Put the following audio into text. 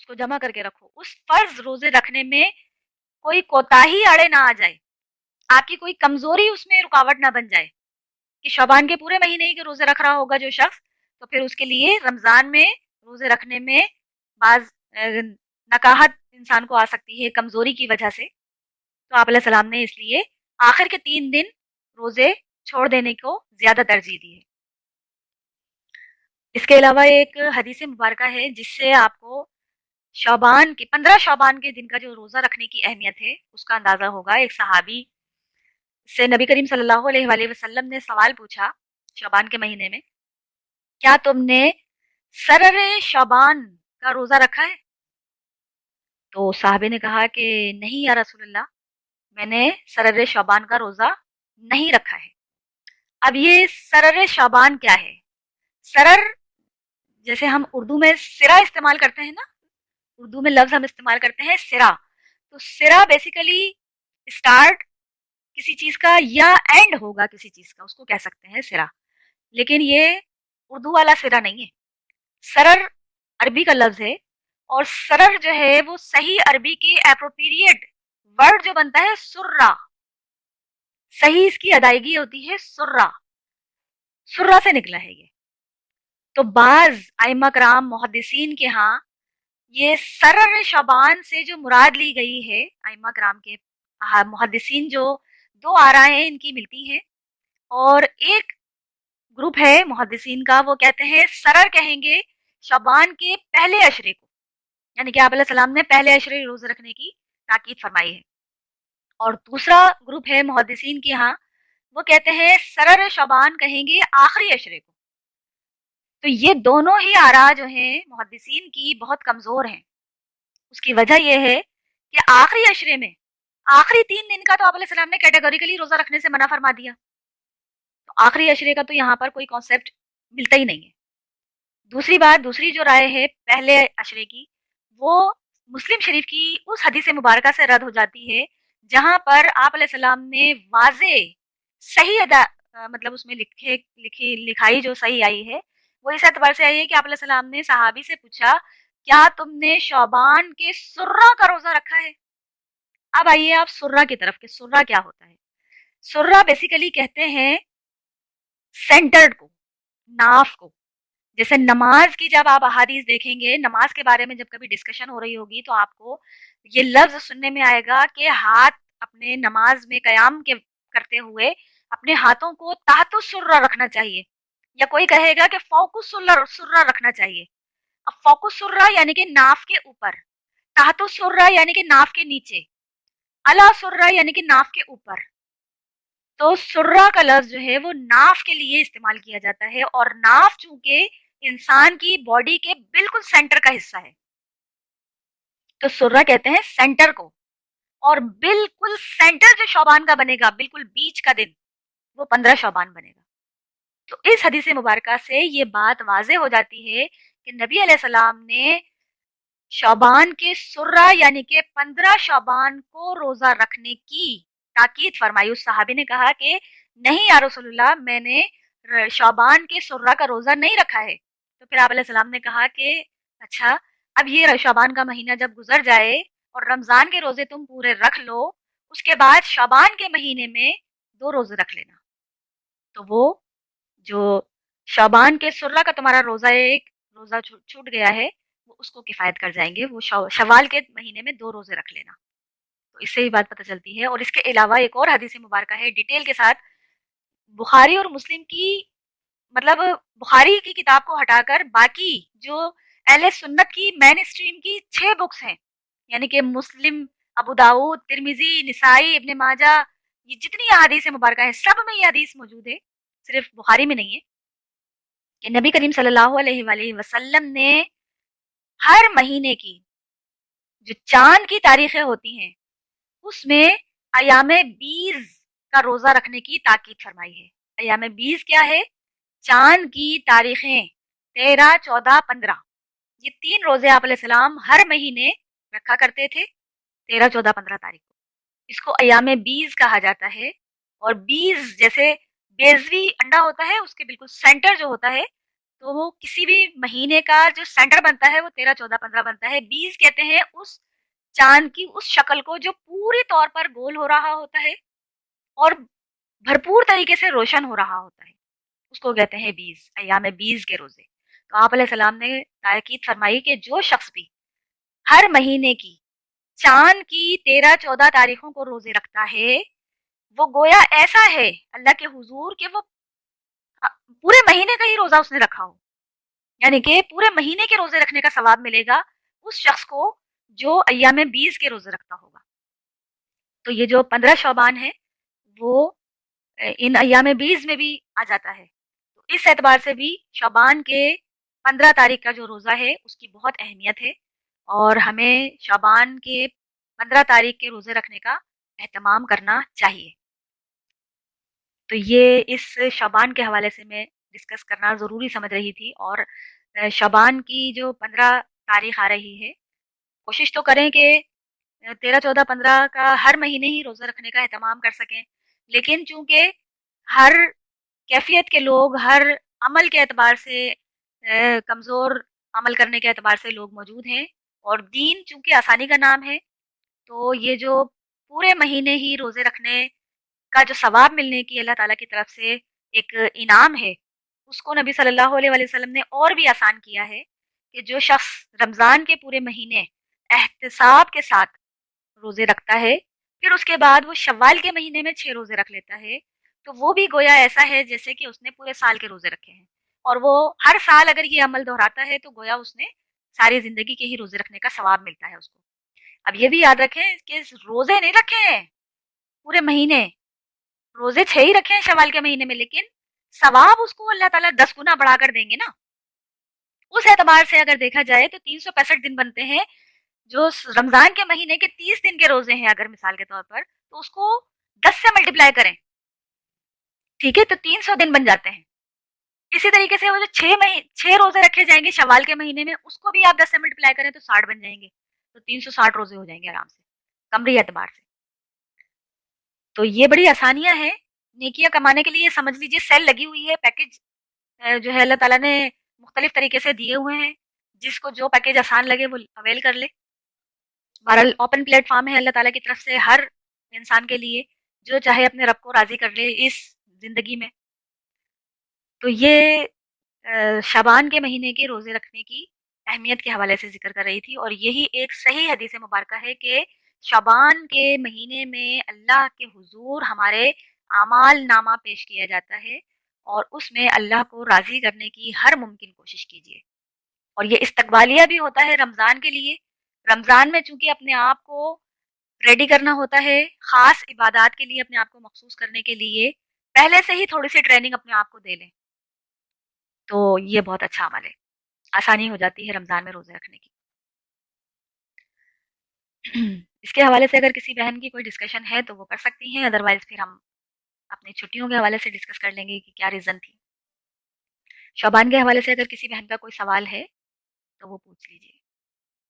اس کو جمع کر کے رکھو. اس فرض روزے رکھنے میں کوئی کوتاہی آڑے نہ آ جائے, آپ کی کوئی کمزوری اس میں رکاوٹ نہ بن جائے کہ شعبان کے پورے مہینے ہی کے روزے رکھ رہا ہوگا جو شخص, تو پھر اس کے لیے رمضان میں روزے رکھنے میں بعض نکاہت انسان کو آ سکتی ہے کمزوری کی وجہ سے. تو آپ علیہ السلام نے اس لیے آخر کے 3 دن روزے چھوڑ دینے کو زیادہ ترجیح دی ہے. اس کے علاوہ ایک حدیث مبارکہ ہے جس سے آپ کو شعبان کے 15 شعبان کے دن کا جو روزہ رکھنے کی اہمیت ہے اس کا اندازہ ہوگا. ایک صحابی سے نبی کریم صلی اللہ علیہ وآلہ وسلم نے سوال پوچھا شعبان کے مہینے میں, کیا تم نے سرر شعبان کا روزہ رکھا ہے؟ تو صحابے نے کہا کہ نہیں یا رسول اللہ, میں نے سرر شعبان کا روزہ نہیں رکھا ہے. اب یہ سرر شعبان کیا ہے؟ سرر جیسے ہم اردو میں سرا استعمال کرتے ہیں نا, اردو میں لفظ ہم استعمال کرتے ہیں سرا, تو سرا بیسیکلی اسٹارٹ کسی چیز کا یا اینڈ ہوگا کسی چیز کا, اس کو کہہ سکتے ہیں سرا. لیکن یہ اردو والا سرا نہیں ہے. سرر عربی کا لفظ ہے, اور سرر جو ہے وہ صحیح عربی کی اپروپریٹ ورڈ جو بنتا ہے سرا, صحیح اس کی ادائیگی ہوتی ہے سرا, سرا سے نکلا ہے یہ. تو بعض ائمہ کرام محدثین کے ہاں یہ سرر شعبان سے جو مراد لی گئی ہے, ائمہ کرام کے محدثین جو 2 آرائیں ہیں ان کی ملتی ہیں, اور ایک گروپ ہے محدثین کا وہ کہتے ہیں سرر کہیں گے شعبان کے پہلے عشرے کو, یعنی کہ آپ علیہ السلام نے پہلے عشرے روزے رکھنے کی تاکید فرمائی ہے. اور دوسرا گروپ ہے محدثین کے ہاں وہ کہتے ہیں سرر شعبان کہیں گے آخری عشرے کو. تو یہ دونوں ہی آراء جو ہیں محدثین کی بہت کمزور ہیں. اس کی وجہ یہ ہے کہ آخری عشرے میں آخری 3 دن کا تو آپ علیہ السلام نے کیٹیگوریکلی روزہ رکھنے سے منع فرما دیا, تو آخری عشرے کا تو یہاں پر کوئی کانسیپٹ ملتا ہی نہیں ہے. دوسری بات, دوسری جو رائے ہے پہلے عشرے کی, وہ مسلم شریف کی اس حدیث مبارکہ سے رد ہو جاتی ہے جہاں پر آپ علیہ السلام نے واضح صحیح مطلب اس میں لکھائی جو صحیح آئی ہے وہ اس اعتبار سے آئی ہے کہ آپ علیہ السلام نے صحابی سے پوچھا کیا تم نے شعبان کے سرہ کا روزہ رکھا ہے؟ اب آئیے آپ سرہ کی طرف کہ سرہ کیا ہوتا ہے. سرہ بیسیکلی کہتے ہیں سینٹرڈ کو, ناف کو. جیسے نماز کی جب آپ احادیث دیکھیں گے, نماز کے بارے میں جب کبھی ڈسکشن ہو رہی ہوگی تو آپ کو یہ لفظ سننے میں آئے گا کہ ہاتھ اپنے نماز میں قیام کے کرتے ہوئے اپنے ہاتھوں کو تحت السرہ رکھنا چاہیے, یا کوئی کہے گا کہ فوق السرہ رکھنا چاہیے. اب فوق السرہ یعنی کہ ناف کے اوپر, تحت السرہ یعنی کہ ناف کے نیچے, اعلی سرہ یعنی کہ ناف کے اوپر. تو سرہ کا لفظ جو ہے وہ ناف کے لیے استعمال کیا جاتا ہے, اور ناف چونکہ انسان کی باڈی کے بالکل سینٹر کا حصہ ہے تو سرہ کہتے ہیں سینٹر کو. اور بالکل سینٹر جو شعبان کا بنے گا, بالکل بیچ کا دن, وہ 15 شعبان بنے گا. تو اس حدیث مبارکہ سے یہ بات واضح ہو جاتی ہے کہ نبی علیہ السلام نے شعبان کے سرہ یعنی کہ 15 شعبان کو روزہ رکھنے کی تاکید فرمائی. اس صحابی نے کہا کہ نہیں یا رسول اللہ, میں نے شعبان کے سرہ کا روزہ نہیں رکھا ہے. تو پھر آپ علیہ السلام نے کہا کہ اچھا, اب یہ شعبان کا مہینہ جب گزر جائے اور رمضان کے روزے تم پورے رکھ لو, اس کے بعد شعبان کے مہینے میں 2 روزے رکھ لینا. تو وہ جو شعبان کے سرہ کا تمہارا روزہ ایک روزہ چھوٹ گیا ہے وہ اس کو کفایت کر جائیں گے, وہ شوال کے مہینے میں 2 روزے رکھ لینا. تو اس سے ہی بات پتہ چلتی ہے. اور اس کے علاوہ ایک اور حدیث مبارکہ ہے ڈیٹیل کے ساتھ, بخاری اور مسلم کی, مطلب بخاری کی کتاب کو ہٹا کر باقی جو اہل سنت کی مین اسٹریم کی 6 بکس ہیں, یعنی کہ مسلم, ابو داؤد, ترمذی, نسائی, ابن ماجہ, یہ جتنی احادیث مبارکہ ہیں سب میں یہ حدیث موجود ہے, صرف بخاری میں نہیں ہے, کہ نبی کریم صلی اللہ علیہ وآلہ وسلم نے ہر مہینے کی جو چاند کی تاریخیں ہوتی ہیں اس میں ایام 20 کا روزہ رکھنے کی تاکید فرمائی ہے. ایام 20 کیا ہے؟ چاند کی تاریخیں 13, 14, 15, یہ 3 روزے آپ علیہ السلام ہر مہینے رکھا کرتے تھے 13, 14, 15 تاریخ کو. اس کو ایام 20 کہا جاتا ہے. اور 20 جیسے بیزوی انڈا ہوتا ہے اس کے بالکل سینٹر جو ہوتا ہے تو وہ کسی بھی مہینے کا جو سینٹر بنتا ہے وہ 13 14 15 بنتا ہے. 20 کہتے ہیں اس چاند کی اس شکل کو جو پوری طور پر گول ہو رہا ہوتا ہے اور بھرپور طریقے سے روشن ہو رہا ہوتا ہے, اس کو کہتے ہیں 20 ایام 20 کے روزے. تو آپ علیہ السلام نے تاکید فرمائی کہ جو شخص بھی ہر مہینے کی چاند کی 13 14 تاریخوں کو روزے رکھتا ہے وہ گویا ایسا ہے اللہ کے حضور کہ وہ پورے مہینے کا ہی روزہ اس نے رکھا ہو, یعنی کہ پورے مہینے کے روزے رکھنے کا ثواب ملے گا اس شخص کو جو ایام 20 کے روزے رکھتا ہوگا. تو یہ جو 15 شعبان ہے وہ ان ایام 20 میں بھی آ جاتا ہے. تو اس اعتبار سے بھی شعبان کے 15 تاریخ کا جو روزہ ہے اس کی بہت اہمیت ہے اور ہمیں شعبان کے 15 تاریخ کے روزے رکھنے کا اہتمام کرنا چاہیے. تو یہ اس شعبان کے حوالے سے میں ڈسکس کرنا ضروری سمجھ رہی تھی. اور شعبان کی جو 15 تاریخ آ رہی ہے کوشش تو کریں کہ 13 14 15 کا ہر مہینے ہی روزہ رکھنے کا اہتمام کر سکیں, لیکن چونکہ ہر کیفیت کے لوگ ہر عمل کے اعتبار سے کمزور عمل کرنے کے اعتبار سے لوگ موجود ہیں اور دین چونکہ آسانی کا نام ہے تو یہ جو پورے مہینے ہی روزے رکھنے کا جو ثواب ملنے کی اللہ تعالیٰ کی طرف سے ایک انعام ہے اس کو نبی صلی اللہ علیہ وسلم نے اور بھی آسان کیا ہے کہ جو شخص رمضان کے پورے مہینے احتساب کے ساتھ روزے رکھتا ہے پھر اس کے بعد وہ شوال کے مہینے میں 6 روزے رکھ لیتا ہے تو وہ بھی گویا ایسا ہے جیسے کہ اس نے پورے سال کے روزے رکھے ہیں, اور وہ ہر سال اگر یہ عمل دہراتا ہے تو گویا اس نے ساری زندگی کے ہی روزے رکھنے کا ثواب ملتا ہے اس کو. اب یہ بھی یاد رکھیں کہ روزے نہیں رکھے ہیں پورے مہینے, روزے 6 ہی رکھے ہیں شوال کے مہینے میں, لیکن ثواب اس کو اللہ تعالیٰ 10 گنا بڑھا کر دیں گے نا. اس اعتبار سے اگر دیکھا جائے تو 365 دن بنتے ہیں, جو رمضان کے مہینے کے 30 دن کے روزے ہیں اگر مثال کے طور پر تو اس کو 10 سے ملٹیپلائی کریں, ٹھیک ہے, تو 300 دن بن جاتے ہیں. اسی طریقے سے وہ جو 6 روزے رکھے جائیں گے شوال کے مہینے میں اس کو بھی آپ 10 سے ملٹیپلائی کریں تو 60 بن جائیں گے, تو 360 روزے ہو جائیں گے آرام سے قمری اعتبار سے. تو یہ بڑی آسانیاں ہیں نیکیاں کمانے کے لیے. سمجھ لیجیے سیل لگی ہوئی ہے, پیکج جو ہے اللہ تعالیٰ نے مختلف طریقے سے دیے ہوئے ہیں, جس کو جو پیکج آسان لگے وہ اویل کر لے. بہرحال اوپن پلیٹ فارم ہے اللہ تعالیٰ کی طرف سے ہر انسان کے لیے جو چاہے اپنے رب کو راضی کر لے اس زندگی میں. تو یہ شعبان کے مہینے کے روزے رکھنے کی اہمیت کے حوالے سے ذکر کر رہی تھی, اور یہی ایک صحیح حدیث مبارکہ ہے کہ شعبان کے مہینے میں اللہ کے حضور ہمارے اعمال نامہ پیش کیا جاتا ہے اور اس میں اللہ کو راضی کرنے کی ہر ممکن کوشش کیجیے. اور یہ استقبالیہ بھی ہوتا ہے رمضان کے لیے. رمضان میں چونکہ اپنے آپ کو ریڈی کرنا ہوتا ہے خاص عبادات کے لیے, اپنے آپ کو مخصوص کرنے کے لیے پہلے سے ہی تھوڑی سی ٹریننگ اپنے آپ کو دے لیں تو یہ بہت اچھا عمل ہے, آسانی ہو جاتی ہے رمضان میں روزے رکھنے کی. اس کے حوالے سے اگر کسی بہن کی کوئی ڈسکشن ہے تو وہ کر سکتی ہیں, ادروائز پھر ہم اپنی چھٹیوں کے حوالے سے ڈسکس کر لیں گے کہ کیا ریزن تھی. شعبان کے حوالے سے اگر کسی بہن کا کوئی سوال ہے تو وہ پوچھ لیجیے.